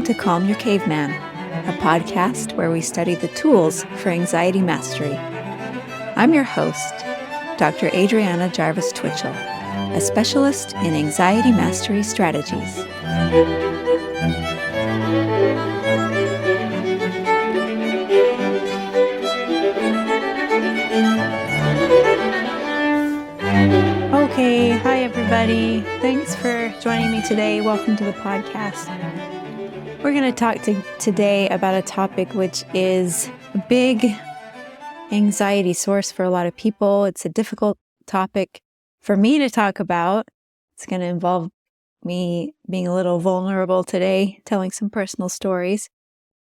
to Calm Your Caveman, a podcast where we study the tools for anxiety mastery. I'm your host, Dr. Adriana Jarvis Twitchell, a specialist in anxiety mastery strategies. Okay, hi everybody. Thanks for joining me today. Welcome to the podcast. We're going to talk today about a topic which is a big anxiety source for a lot of people. It's a difficult topic for me to talk about. It's going to involve me being a little vulnerable today, telling some personal stories.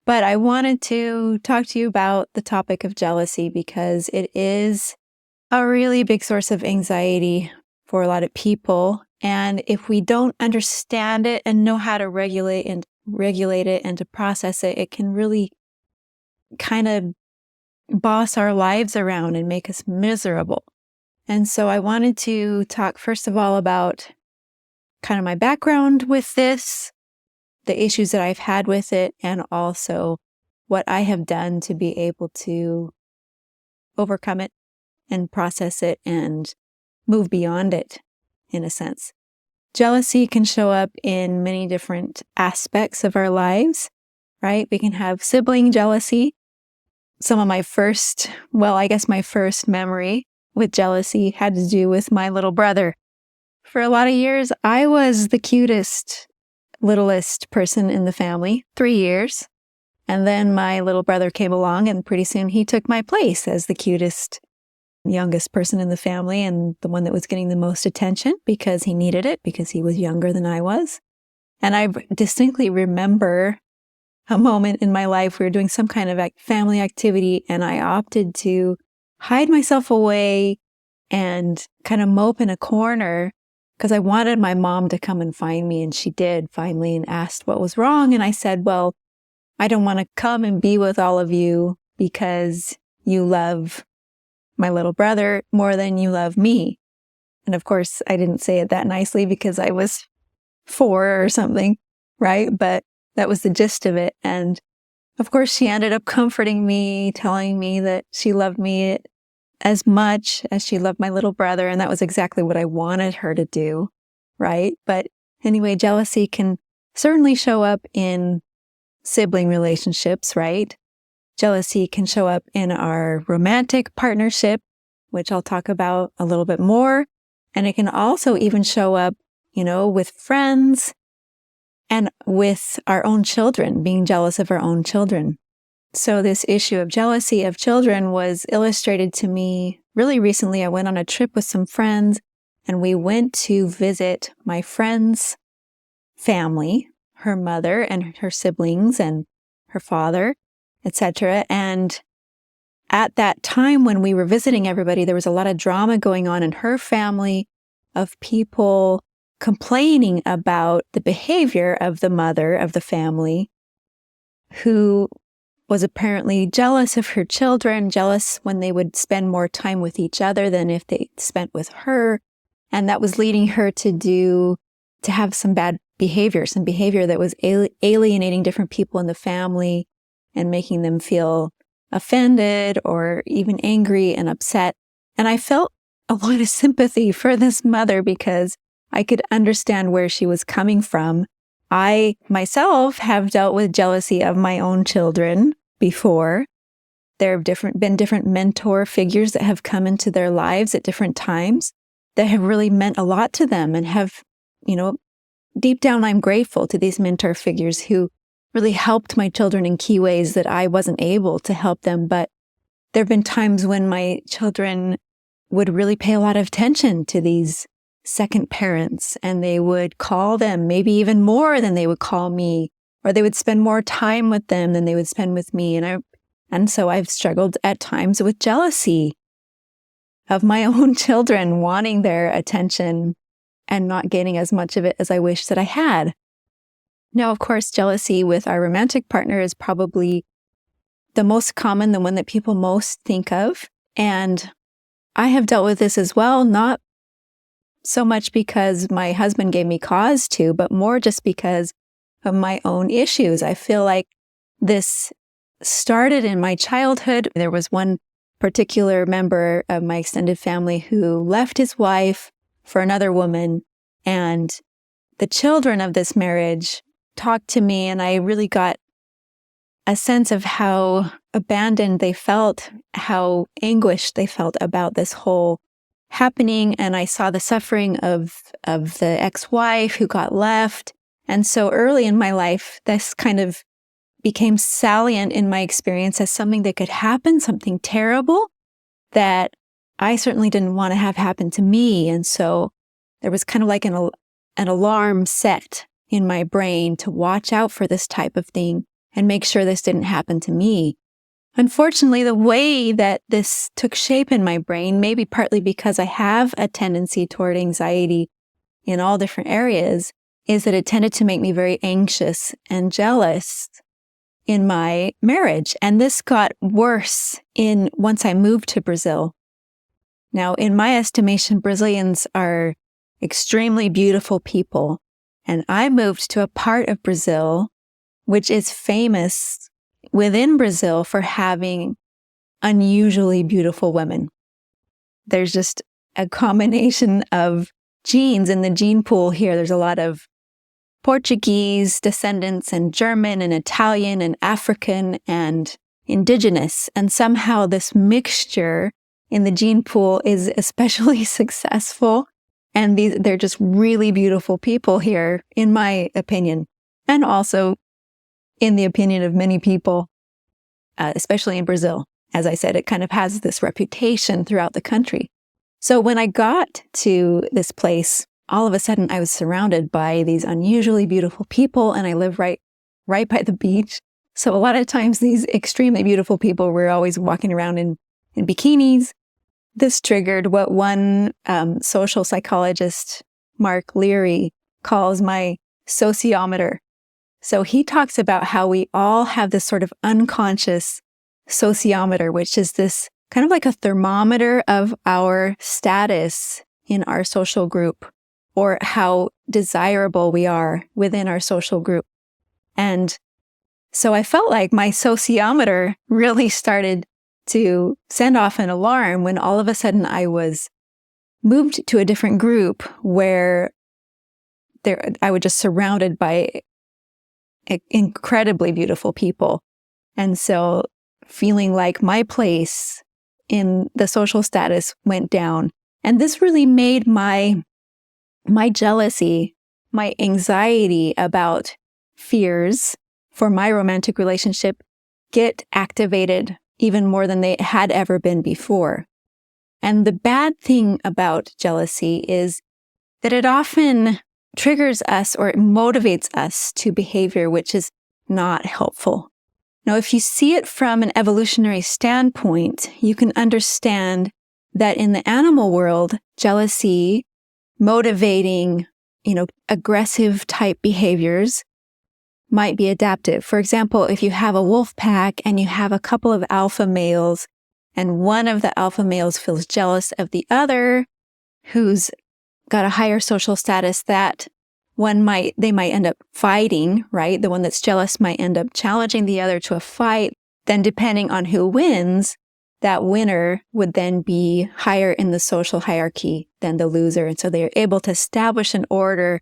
But I wanted to talk to you about the topic of jealousy because it is a really big source of anxiety for a lot of people. And if we don't understand it and know how to regulate it and to process it, it can really kind of boss our lives around and make us miserable. And so I wanted to talk first of all about kind of my background with this, the issues that I've had with it, and also what I have done to be able to overcome it and process it and move beyond it, in a sense. Jealousy can show up in many different aspects of our lives, right? We can have sibling jealousy. Some of my first memory with jealousy had to do with my little brother. For a lot of years, I was the cutest, littlest person in the family, 3 years. And then my little brother came along and pretty soon he took my place as the cutest, youngest person in the family and the one that was getting the most attention because he needed it, because he was younger than I was. And I distinctly remember a moment in my life we were doing some kind of family activity and I opted to hide myself away and kind of mope in a corner because I wanted my mom to come and find me, and she did finally and asked what was wrong. And I said, well, I don't want to come and be with all of you because you love my little brother more than you love me. And of course, I didn't say it that nicely because I was 4 or something, right? But that was the gist of it. And of course, she ended up comforting me, telling me that she loved me as much as she loved my little brother. And that was exactly what I wanted her to do, right? But anyway, jealousy can certainly show up in sibling relationships, right? Jealousy can show up in our romantic partnership, which I'll talk about a little bit more. And it can also even show up, with friends and with our own children, being jealous of our own children. So this issue of jealousy of children was illustrated to me really recently. I went on a trip with some friends and we went to visit my friend's family, her mother and her siblings and her father, etc. And at that time when we were visiting everybody, there was a lot of drama going on in her family of people complaining about the behavior of the mother of the family, who was apparently jealous of her children, jealous when they would spend more time with each other than if they spent with her. And that was leading her to have some bad behavior, some behavior that was alienating different people in the family and making them feel offended or even angry and upset. And I felt a lot of sympathy for this mother because I could understand where she was coming from. I myself have dealt with jealousy of my own children before. There have been different mentor figures that have come into their lives at different times that have really meant a lot to them and have, deep down, I'm grateful to these mentor figures who really helped my children in key ways that I wasn't able to help them. But there have been times when my children would really pay a lot of attention to these second parents, and they would call them maybe even more than they would call me, or they would spend more time with them than they would spend with me. And so I've struggled at times with jealousy of my own children, wanting their attention and not getting as much of it as I wish that I had. Now, of course, jealousy with our romantic partner is probably the most common, the one that people most think of. And I have dealt with this as well, not so much because my husband gave me cause to, but more just because of my own issues. I feel like this started in my childhood. There was one particular member of my extended family who left his wife for another woman, and the children of this marriage talked to me, and I really got a sense of how abandoned they felt, how anguished they felt about this whole happening. And I saw the suffering of the ex-wife who got left. And so early in my life, this kind of became salient in my experience as something that could happen, something terrible that I certainly didn't want to have happen to me. And so there was kind of like an alarm set in my brain to watch out for this type of thing and make sure this didn't happen to me. Unfortunately, the way that this took shape in my brain, maybe partly because I have a tendency toward anxiety in all different areas, is that it tended to make me very anxious and jealous in my marriage. And this got worse once I moved to Brazil. Now, in my estimation, Brazilians are extremely beautiful people. And I moved to a part of Brazil which is famous within Brazil for having unusually beautiful women. There's just a combination of genes in the gene pool here. There's a lot of Portuguese descendants and German and Italian and African and indigenous. And somehow this mixture in the gene pool is especially successful. And they're just really beautiful people here, in my opinion. And also in the opinion of many people, especially in Brazil. As I said, it kind of has this reputation throughout the country. So when I got to this place, all of a sudden I was surrounded by these unusually beautiful people, and I live right by the beach. So a lot of times these extremely beautiful people were always walking around in bikinis. This triggered what one social psychologist, Mark Leary, calls my sociometer. So he talks about how we all have this sort of unconscious sociometer, which is this kind of like a thermometer of our status in our social group, or how desirable we are within our social group. And so I felt like my sociometer really started to send off an alarm when all of a sudden I was moved to a different group where I was just surrounded by incredibly beautiful people. And so feeling like my place in the social status went down. And this really made my jealousy, my anxiety about fears for my romantic relationship get activated even more than they had ever been before. And the bad thing about jealousy is that it often triggers us or it motivates us to behavior which is not helpful. Now, if you see it from an evolutionary standpoint, you can understand that in the animal world, jealousy, motivating, aggressive type behaviors might be adaptive. For example, if you have a wolf pack and you have a couple of alpha males and one of the alpha males feels jealous of the other who's got a higher social status, that they might end up fighting, right? The one that's jealous might end up challenging the other to a fight. Then depending on who wins, that winner would then be higher in the social hierarchy than the loser. And so they are able to establish an order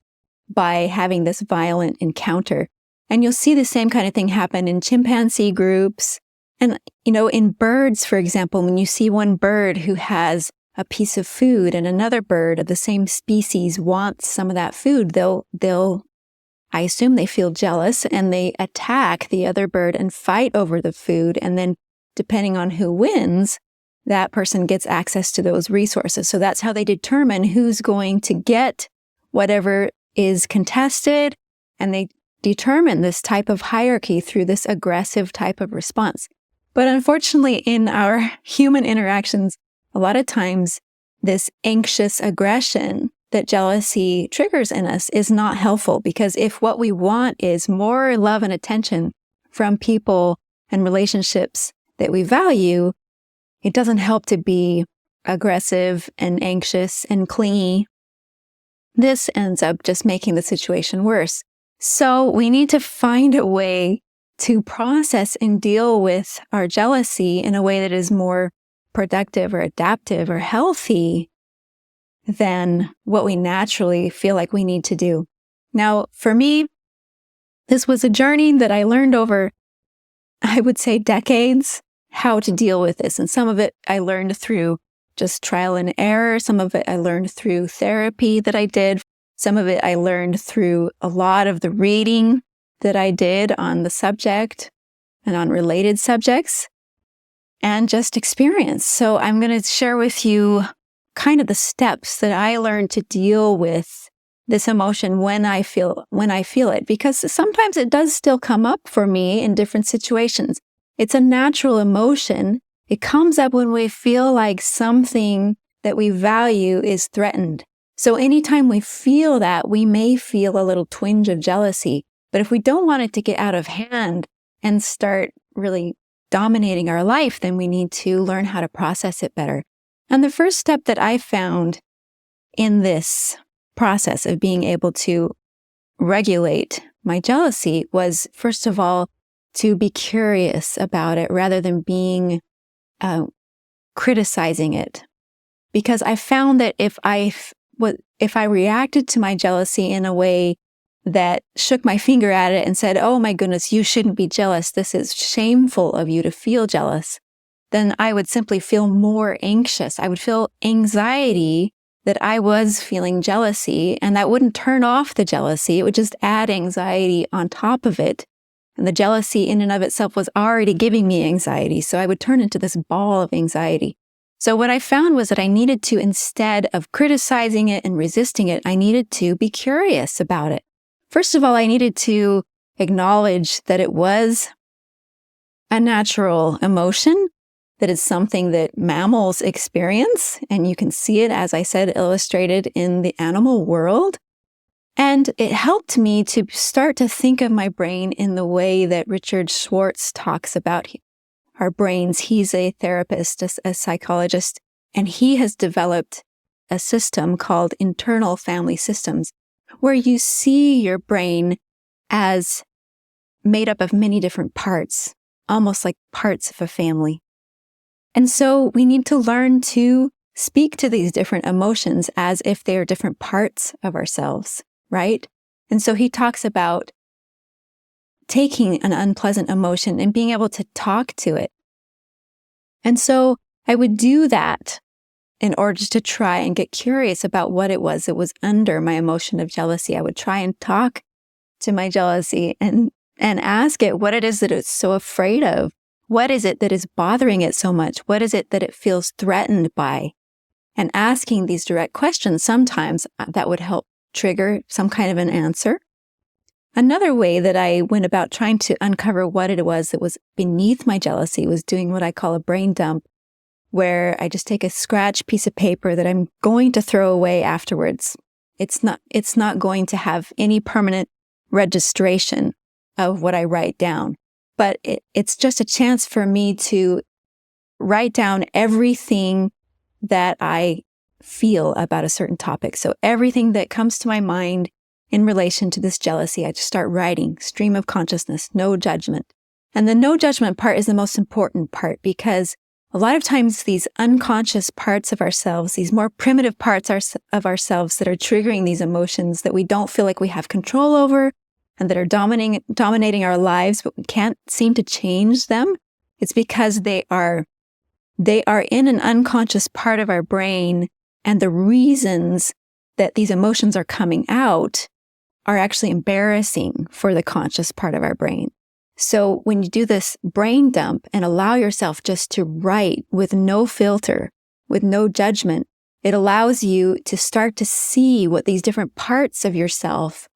by having this violent encounter. And you'll see the same kind of thing happen in chimpanzee groups. And, in birds, for example, when you see one bird who has a piece of food and another bird of the same species wants some of that food, I assume they feel jealous and they attack the other bird and fight over the food. And then depending on who wins, that person gets access to those resources. So that's how they determine who's going to get whatever is contested. And they determine this type of hierarchy through this aggressive type of response. But unfortunately, in our human interactions, a lot of times this anxious aggression that jealousy triggers in us is not helpful, because if what we want is more love and attention from people and relationships that we value, it doesn't help to be aggressive and anxious and clingy. This ends up just making the situation worse. So we need to find a way to process and deal with our jealousy in a way that is more productive or adaptive or healthy than what we naturally feel like we need to do. Now, for me, this was a journey that I learned over, I would say, decades, how to deal with this. And some of it I learned through just trial and error. Some of it I learned through therapy that I did. Some of it I learned through a lot of the reading that I did on the subject and on related subjects, and just experience. So I'm going to share with you kind of the steps that I learned to deal with this emotion when I feel it, because sometimes it does still come up for me in different situations. It's a natural emotion. It comes up when we feel like something that we value is threatened. So anytime we feel that, we may feel a little twinge of jealousy. But if we don't want it to get out of hand and start really dominating our life, then we need to learn how to process it better. And the first step that I found in this process of being able to regulate my jealousy was, first of all, to be curious about it rather than being criticizing it. Because I found that if I reacted to my jealousy in a way that shook my finger at it and said, "Oh my goodness, you shouldn't be jealous. This is shameful of you to feel jealous," then I would simply feel more anxious. I would feel anxiety that I was feeling jealousy, and that wouldn't turn off the jealousy. It would just add anxiety on top of it. And the jealousy in and of itself was already giving me anxiety. So I would turn into this ball of anxiety. So what I found was that I needed to, instead of criticizing it and resisting it, I needed to be curious about it. First of all, I needed to acknowledge that it was a natural emotion, that is something that mammals experience, and you can see it, as I said, illustrated in the animal world. And it helped me to start to think of my brain in the way that Richard Schwartz talks about our brains. He's a therapist, a psychologist, and he has developed a system called internal family systems, where you see your brain as made up of many different parts, almost like parts of a family. And so we need to learn to speak to these different emotions as if they are different parts of ourselves, right? And so he talks about taking an unpleasant emotion and being able to talk to it. And so I would do that in order to try and get curious about what it was that was under my emotion of jealousy. I would try and talk to my jealousy and ask it what it is that it's so afraid of. What is it that is bothering it so much? What is it that it feels threatened by? And asking these direct questions, sometimes that would help trigger some kind of an answer. Another way that I went about trying to uncover what it was that was beneath my jealousy was doing what I call a brain dump, where I just take a scratch piece of paper that I'm going to throw away afterwards. It's not going to have any permanent registration of what I write down, but it's just a chance for me to write down everything that I feel about a certain topic. So everything that comes to my mind in relation to this jealousy, I just start writing, stream of consciousness, no judgment. And the no judgment part is the most important part, because a lot of times these unconscious parts of ourselves, these more primitive parts of ourselves that are triggering these emotions that we don't feel like we have control over and that are dominating our lives, but we can't seem to change them, it's because they are in an unconscious part of our brain, and the reasons that these emotions are coming out are actually embarrassing for the conscious part of our brain. So when you do this brain dump and allow yourself just to write with no filter, with no judgment, it allows you to start to see what these different parts of yourself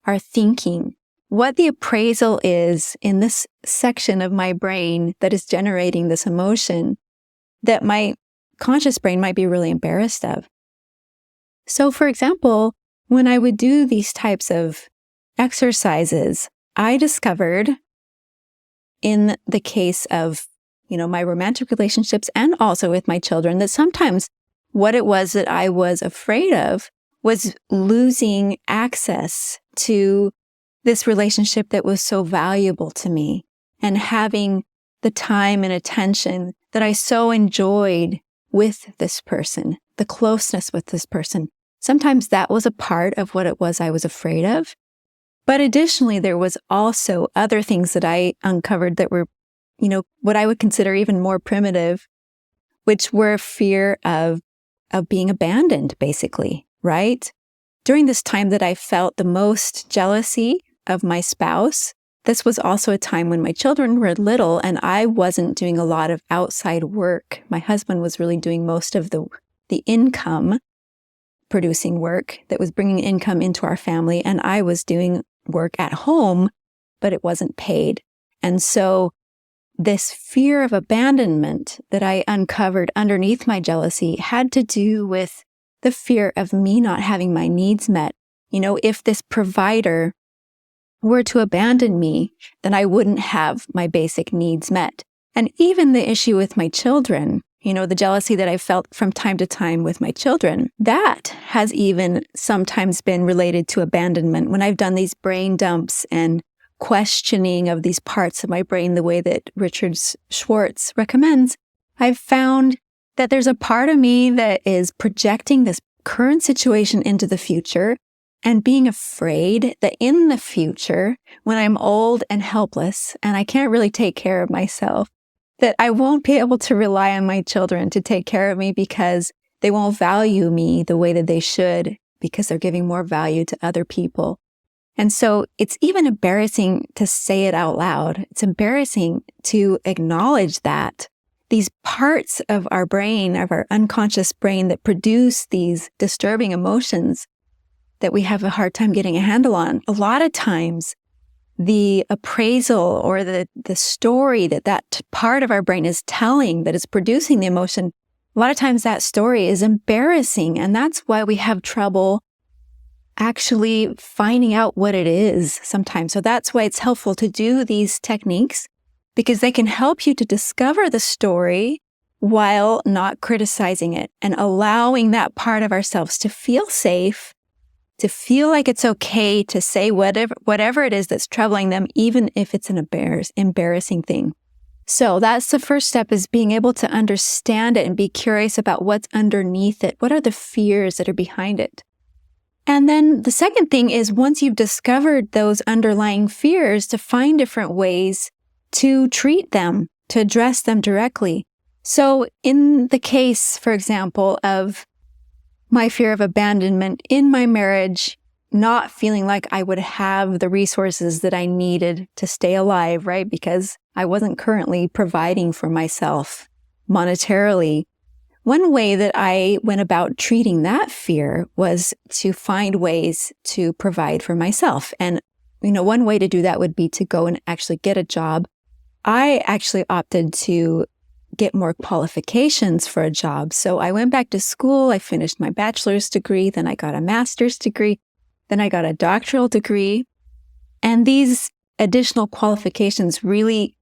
are thinking, what the appraisal is in this section of my brain that is generating this emotion that my conscious brain might be really embarrassed of. So for example, when I would do these types of exercises, I discovered in the case of, my romantic relationships and also with my children, that sometimes what it was that I was afraid of was losing access to this relationship that was so valuable to me and having the time and attention that I so enjoyed with this person, the closeness with this person. Sometimes that was a part of what it was I was afraid of. But additionally, there was also other things that I uncovered that were, what I would consider even more primitive, which were fear of being abandoned, basically, right? During this time that I felt the most jealousy of my spouse, this was also a time when my children were little and I wasn't doing a lot of outside work. My husband was really doing most of the income producing work that was bringing income into our family, and I was doing work at home, but it wasn't paid. And so this fear of abandonment that I uncovered underneath my jealousy had to do with the fear of me not having my needs met. If this provider were to abandon me, then I wouldn't have my basic needs met. And even the issue with my children, the jealousy that I felt from time to time with my children, that has even sometimes been related to abandonment. When I've done these brain dumps and questioning of these parts of my brain the way that Richard Schwartz recommends, I've found that there's a part of me that is projecting this current situation into the future and being afraid that in the future, when I'm old and helpless and I can't really take care of myself, that I won't be able to rely on my children to take care of me because they won't value me the way that they should because they're giving more value to other people. And so it's even embarrassing to say it out loud. It's embarrassing to acknowledge that these parts of our brain, of our unconscious brain that produce these disturbing emotions that we have a hard time getting a handle on. A lot of times, the appraisal or the story that part of our brain is telling that is producing the emotion, a lot of times that story is embarrassing. And that's why we have trouble actually finding out what it is sometimes. So that's why it's helpful to do these techniques, because they can help you to discover the story while not criticizing it and allowing that part of ourselves to feel safe, to feel like it's okay to say whatever it is that's troubling them, even if it's an embarrassing thing. So that's the first step, is being able to understand it and be curious about what's underneath it. What are the fears that are behind it? And then the second thing is, once you've discovered those underlying fears, to find different ways to treat them, to address them directly. So in the case, for example, of my fear of abandonment in my marriage, not feeling like I would have the resources that I needed to stay alive, right? Because I wasn't currently providing for myself monetarily. One way that I went about treating that fear was to find ways to provide for myself. And, one way to do that would be to go and actually get a job. I actually opted to get more qualifications for a job. So I went back to school, I finished my bachelor's degree, then I got a master's degree, then I got a doctoral degree. And these additional qualifications really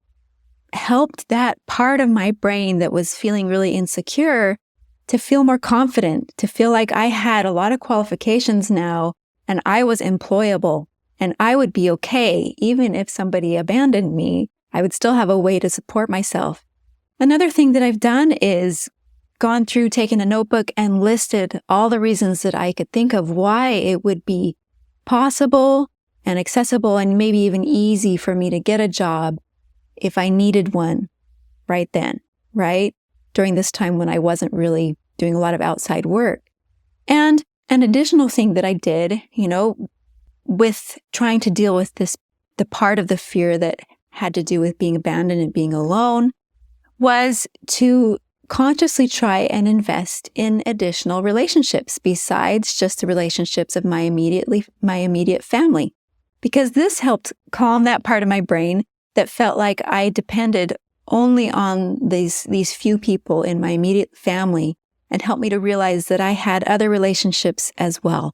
helped that part of my brain that was feeling really insecure to feel more confident, to feel like I had a lot of qualifications now and I was employable and I would be okay. Even if somebody abandoned me, I would still have a way to support myself. Another thing that I've done is gone through, taken a notebook and listed all the reasons that I could think of why it would be possible and accessible and maybe even easy for me to get a job if I needed one right then, right? During this time when I wasn't really doing a lot of outside work. And an additional thing that I did, with trying to deal with the part of the fear that had to do with being abandoned and being alone, was to consciously try and invest in additional relationships besides just the relationships of my immediate family. Because this helped calm that part of my brain that felt like I depended only on these few people in my immediate family, and helped me to realize that I had other relationships as well.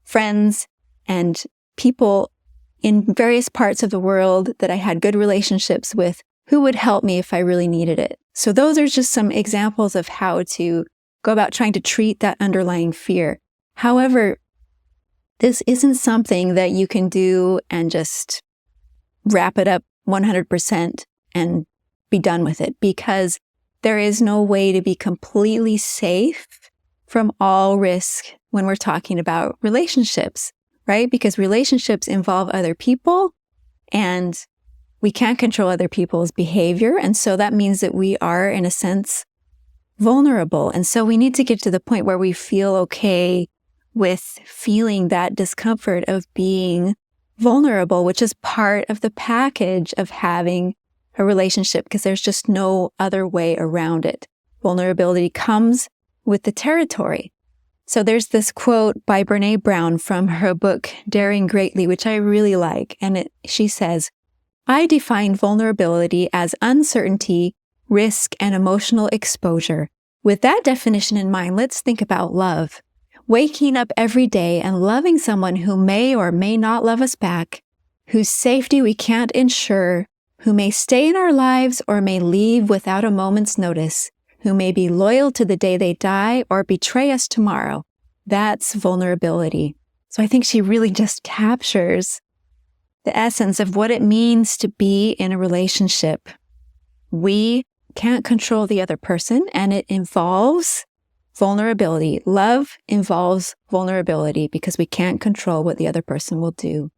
Friends and people in various parts of the world that I had good relationships with who would help me if I really needed it. So those are just some examples of how to go about trying to treat that underlying fear. However, This isn't something that you can do and just wrap it up 100% and be done with it, because there is no way to be completely safe from all risk when we're talking about relationships, right? Because relationships involve other people and we can't control other people's behavior. And so that means that we are, in a sense, vulnerable. And so we need to get to the point where we feel okay with feeling that discomfort of being vulnerable, which is part of the package of having a relationship, because there's just no other way around it. Vulnerability comes with the territory. So there's this quote by Brené Brown from her book, Daring Greatly, which I really like. And she says, "I define vulnerability as uncertainty, risk, and emotional exposure. With that definition in mind, let's think about love. Waking up every day and loving someone who may or may not love us back, whose safety we can't ensure, who may stay in our lives or may leave without a moment's notice, who may be loyal to the day they die or betray us tomorrow. That's vulnerability." So I think she really just captures the essence of what it means to be in a relationship. We can't control the other person, and it involves vulnerability. Love involves vulnerability because we can't control what the other person will do.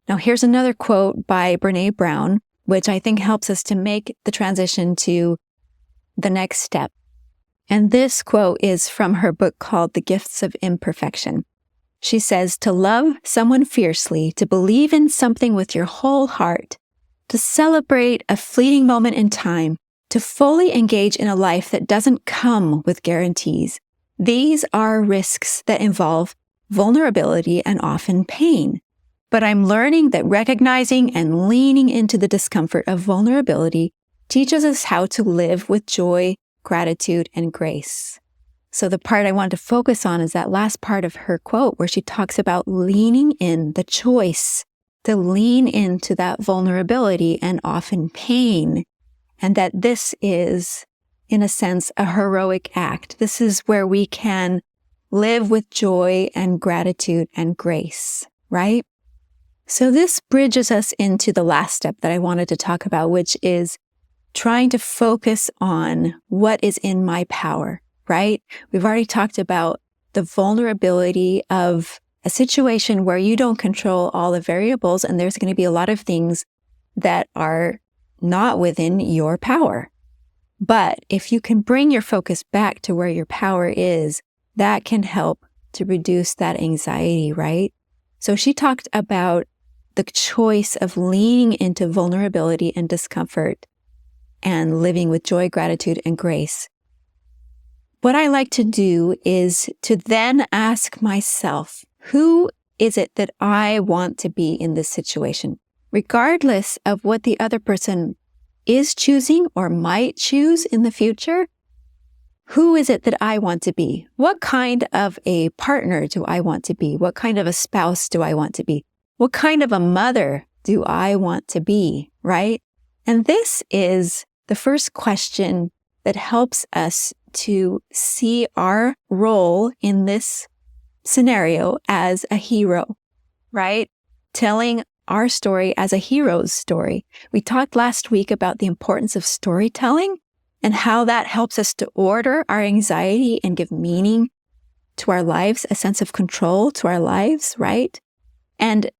Now, here's another quote by Brené Brown, which I think helps us to make the transition to the next step. And this quote is from her book called The Gifts of Imperfection. She says, "To love someone fiercely, to believe in something with your whole heart, to celebrate a fleeting moment in time, to fully engage in a life that doesn't come with guarantees. These are risks that involve vulnerability and often pain. But I'm learning that recognizing and leaning into the discomfort of vulnerability teaches us how to live with joy, gratitude, and grace." So the part I want to focus on is that last part of her quote where she talks about leaning in, the choice to lean into that vulnerability and often pain. And that this is, in a sense, a heroic act. This is where we can live with joy and gratitude and grace, right? So this bridges us into the last step that I wanted to talk about, which is trying to focus on what is in my power, right? We've already talked about the vulnerability of a situation where you don't control all the variables, and there's going to be a lot of things that are not within your power. But if you can bring your focus back to where your power is, that can help to reduce that anxiety, right? So she talked about the choice of leaning into vulnerability and discomfort and living with joy, gratitude, and grace. What I like to do is to then ask myself, who is it that I want to be in this situation? Regardless of what the other person is choosing or might choose in the future, who is it that I want to be? What kind of a partner do I want to be? What kind of a spouse do I want to be? What kind of a mother do I want to be, right? And this is the first question that helps us to see our role in this scenario as a hero, right? Telling our story as a hero's story. We talked last week about the importance of storytelling and how that helps us to order our anxiety and give meaning to our lives, a sense of control to our lives, right? And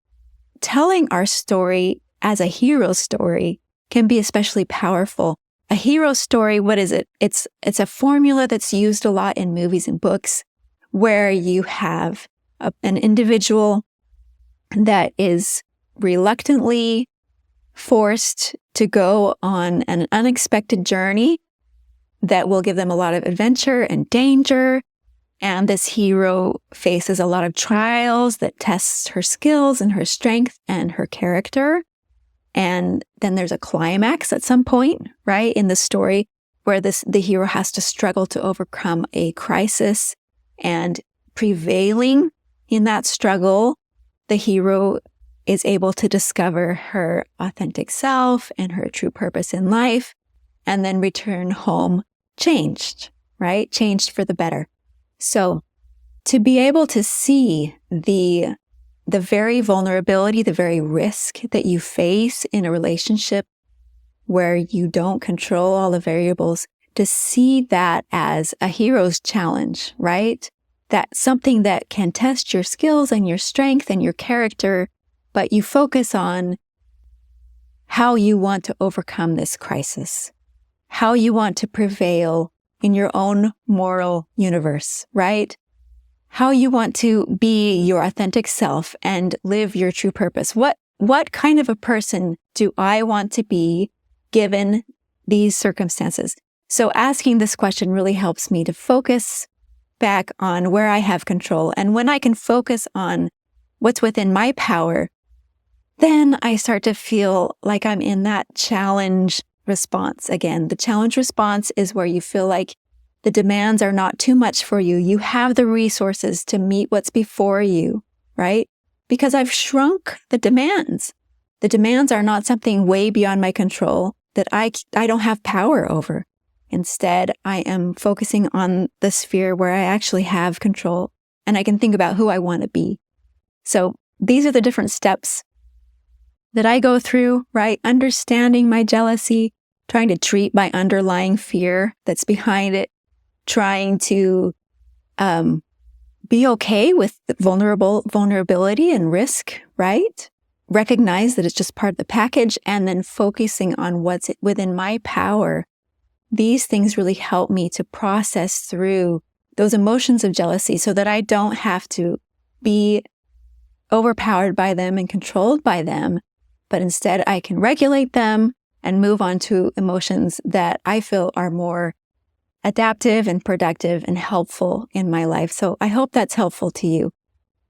telling our story as a hero story can be especially powerful. A hero story, what is it? It's a formula that's used a lot in movies and books where you have an individual that is reluctantly forced to go on an unexpected journey that will give them a lot of adventure and danger. And this hero faces a lot of trials that tests her skills and her strength and her character. And then there's a climax at some point, right, in the story where the hero has to struggle to overcome a crisis. And prevailing in that struggle, the hero is able to discover her authentic self and her true purpose in life, and then return home changed, right? Changed for the better. So to be able to see the the very vulnerability, the very risk that you face in a relationship where you don't control all the variables, to see that as a hero's challenge, right? That's something that can test your skills and your strength and your character, but you focus on how you want to overcome this crisis, how you want to prevail in your own moral universe, right? How you want to be your authentic self and live your true purpose. What kind of a person do I want to be given these circumstances? So asking this question really helps me to focus back on where I have control. And when I can focus on what's within my power, then I start to feel like I'm in that challenge response again. The challenge response is where you feel like the demands are not too much for you. You have the resources to meet what's before you, right? Because I've shrunk the demands. The demands are not something way beyond my control that I don't have power over. Instead, I am focusing on the sphere where I actually have control and I can think about who I want to be. So these are the different steps that I go through, right? Understanding my jealousy, trying to treat my underlying fear that's behind it, trying to be okay with the vulnerability and risk, right? Recognize that it's just part of the package, and then focusing on what's within my power. These things really help me to process through those emotions of jealousy so that I don't have to be overpowered by them and controlled by them, but instead I can regulate them and move on to emotions that I feel are more adaptive and productive and helpful in my life. So I hope that's helpful to you.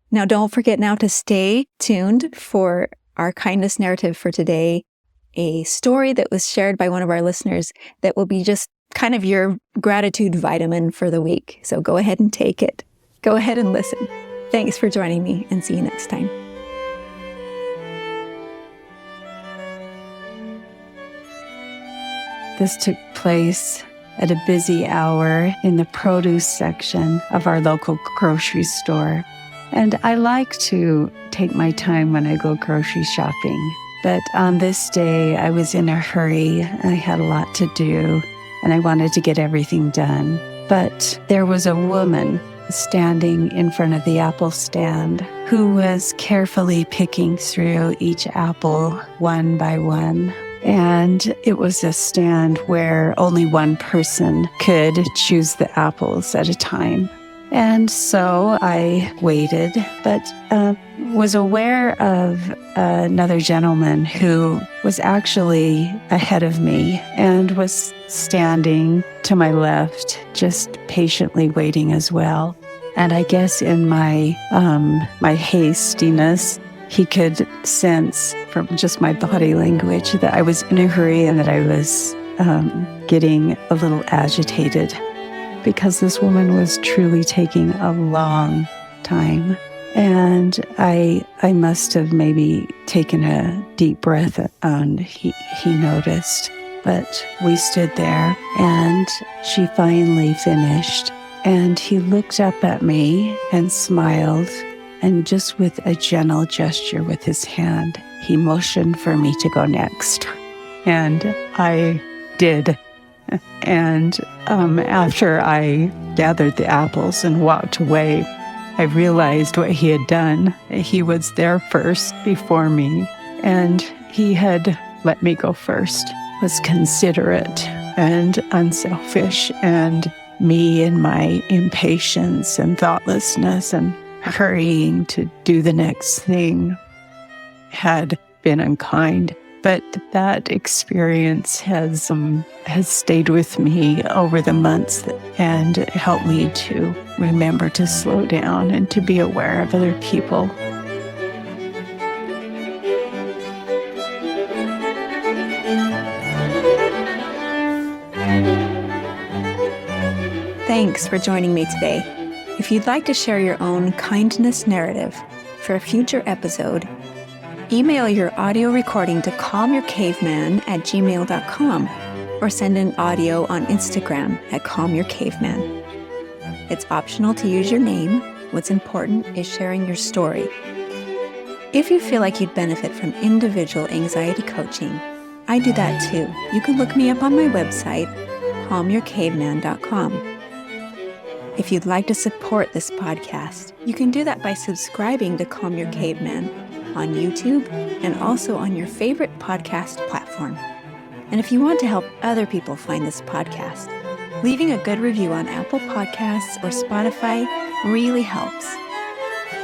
Now, don't forget now to stay tuned for our kindness narrative for today, a story that was shared by one of our listeners that will be just kind of your gratitude vitamin for the week. So go ahead and take it. Go ahead and listen. Thanks for joining me, and see you next time. This took place at a busy hour in the produce section of our local grocery store. And I like to take my time when I go grocery shopping. But on this day, I was in a hurry. I had a lot to do, and I wanted to get everything done. But there was a woman standing in front of the apple stand who was carefully picking through each apple one by one. And it was a stand where only one person could choose the apples at a time. And so I waited, but was aware of another gentleman who was actually ahead of me and was standing to my left, just patiently waiting as well. And I guess in my my hastiness, he could sense from just my body language that I was in a hurry and that I was getting a little agitated because this woman was truly taking a long time. And I must have maybe taken a deep breath and he noticed. But we stood there and she finally finished. And he looked up at me and smiled. And just with a gentle gesture with his hand, he motioned for me to go next. And I did. And after I gathered the apples and walked away, I realized what he had done. He was there first before me, and he had let me go first, was considerate and unselfish, and me in my impatience and thoughtlessness and hurrying to do the next thing had been unkind. But that experience has stayed with me over the months and helped me to remember to slow down and to be aware of other people. Thanks for joining me today. If you'd like to share your own kindness narrative for a future episode, email your audio recording to calmyourcaveman@gmail.com or send an audio on Instagram at calmyourcaveman. It's optional to use your name. What's important is sharing your story. If you feel like you'd benefit from individual anxiety coaching, I do that too. You can look me up on my website, calmyourcaveman.com. If you'd like to support this podcast, you can do that by subscribing to Calm Your Caveman on YouTube and also on your favorite podcast platform. And if you want to help other people find this podcast, leaving a good review on Apple Podcasts or Spotify really helps.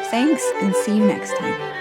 Thanks, and see you next time.